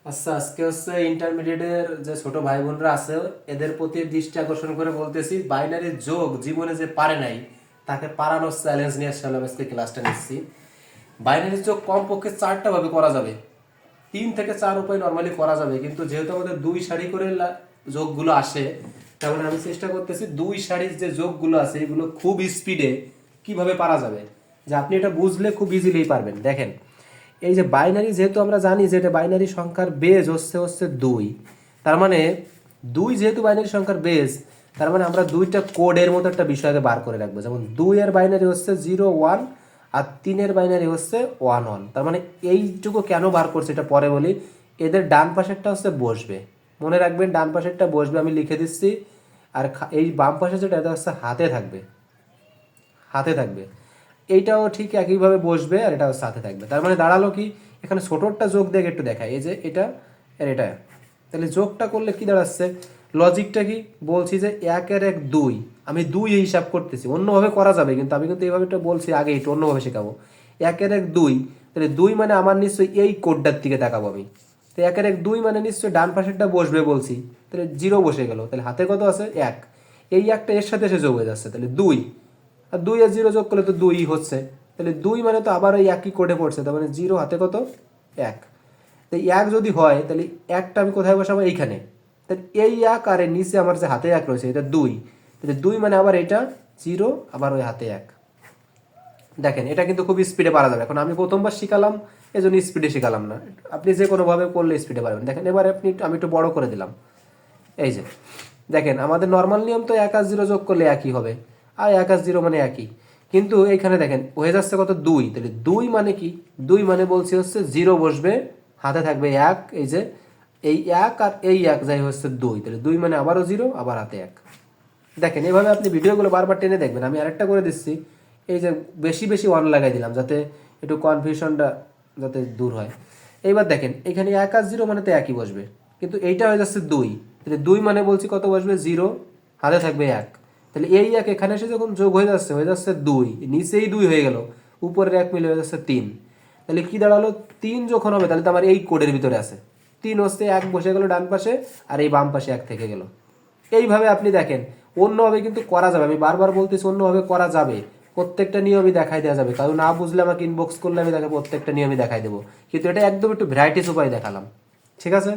আচ্ছা, আজকে হচ্ছে ইন্টারমিডিয়েটের যে ছোট ভাই বোনরা আছে এদের প্রতি দৃষ্টি আকর্ষণ করে বলতেছি, বাইনারি যোগ জীবনে যে পারে নাই তাকে পারানোর চ্যালেঞ্জ নিয়ে আসলে আজকে ক্লাসটা নিচ্ছি। বাইনারি যোগ কমপক্ষে 4টা ভাবে করা যাবে, 3 থেকে 4 উপায় নর্মালি করা যাবে, কিন্তু যেহেতু আমাদের 2 সারি করে যোগগুলো আসে, তার মানে আমি চেষ্টা করতেছি 2 সারির যে যোগগুলো আছে এগুলো খুব স্পিডে কিভাবে পারা যাবে, যে আপনি এটা বুঝলে খুব ইজিলি পারবেন। দেখেন, এই যে বাইনারি, যেহেতু আমরা জানি যে এটা বাইনারি সংখ্যার বেজ হচ্ছে হচ্ছে 2, তার মানে 2 যেহেতু বাইনারি সংখ্যার বেজ, তার মানে আমরা 2টা কোডের মতো একটা বিষয়কে বার করে রাখবো। যেমন 2 এর বাইনারি হচ্ছে 0 1 আর 3-এর বাইনারি হচ্ছে 1 1। তার মানে এইটুকু কেন বার করছে এটা পরে বলি। এদের ডান পাশেরটা হচ্ছে বসবে, মনে রাখবেন ডান পাশেরটা বসবে, আমি লিখে দিচ্ছি। আর এই বাম পাশে যেটা এটা হচ্ছে হাতে থাকবে, হাতে থাকবে। এইটাও ঠিক একইভাবে বসবে আর এটাও সাথে থাকবে। তার মানে দাঁড়ালো কি, এখানে ছোটটা যোগ দিয়ে একটু দেখায়, এই যে এটা আর এটা, তাহলে যোগটা করলে কি দাঁড়াচ্ছে, লজিকটা কি বলছি যে 1 এর 1 2, আমি 2 হিসাব করতেছি, অন্যভাবে করা যাবে কিন্তু আমি কিন্তু এইভাবে বলছি, আগে একটু অন্যভাবে শেখাবো। 1 এর 1 2, তাহলে 2 মানে আমার নিশ্চয়ই এই কোডটার দিকে তাকাবো আমি। তো 1 এর 1 2 মানে নিশ্চয়ই ডান পাশেরটা বসবে বলছি, তাহলে 0 বসে গেল, তাহলে হাতে কত আছে 1, এই একটা এর সাথে এসে যোগ হয়ে যাচ্ছে, তাহলে 2। আর 2 আর 0 যোগ করলে তো 2 হচ্ছে, তাহলে 2 মানে তো আবার ওই একই কোডে পড়ছে, তার মানে 0 হাতে কত 1। তো 1 যদি হয় তাহলে 1টা আমি কোথায় বসাবো, এইখানে। তাহলে এই 1 আর এর নিচে আমার যে হাতে 1 রয়েছে এটা 2, তাহলে 2 মানে আবার এটা 0, আবার ওই হাতে 1। দেখেন এটা কিন্তু খুব স্পিডে পারা যাবে। এখন আমি প্রথমবার শিখালাম এই জন্য স্পিডে শিখালাম না, আপনি যে কোনোভাবে করলে স্পিডে পারবেন। দেখেন এবার আমি একটু বড় করে দিলাম, এই যে দেখেন আমাদের নর্মাল নিয়ম তো 1 আর 0 যোগ করলে একই হবে, আর 1 আর 0 মানে একই, কিন্তু এইখানে দেখেন হয়ে যাচ্ছে কত 2, তাহলে 2 মানে কি, 2 মানে বলছি হচ্ছে 0 বসবে, হাতে থাকবে 1, এই যে এই 1 আর এই 1 যাই হচ্ছে 2, তাহলে 2 মানে আবারও 0, আবার হাতে 1। দেখেন এভাবে আপনি ভিডিওগুলো বারবার টেনে দেখবেন। আমি আরেকটা করে দিচ্ছি, এই যে বেশি বেশি ওয়ান লাগাই দিলাম যাতে একটু কনফিউশনটা যাতে দূর হয়। এইবার দেখেন এখানে 1 আর 0 মানে তো একই বসবে, কিন্তু এইটা হয়ে যাচ্ছে 2, তাহলে 2 মানে বলছি কত বসবে 0, হাতে থাকবে 1, তাহলে এই 1 এখানে এসে যখন যোগ হয়ে যাচ্ছে 2, নিচেই 2 হয়ে গেল, উপরের 1 মিলে হয়ে যাচ্ছে 3। তাহলে কি দাঁড়ালো, 3 যখন হবে তাহলে তো আমার এই কোডের ভিতরে আছে, 3 হচ্ছে 1 বসে গেল ডান পাশে, আর এই বাম পাশে 1 থেকে গেল। এইভাবে আপনি দেখেন অন্যভাবে কিন্তু করা যাবে, আমি বারবার বলতেছি অন্যভাবে করা যাবে, প্রত্যেকটা নিয়মই দেখাই দেওয়া যাবে। কারণ না বুঝলে আমাকে ইনবক্স করলে আমি তাকে প্রত্যেকটা নিয়মই দেখাই দেবো, কিন্তু এটা একদম একটু ভ্যারাইটিস উপায় দেখালাম। ঠিক আছে।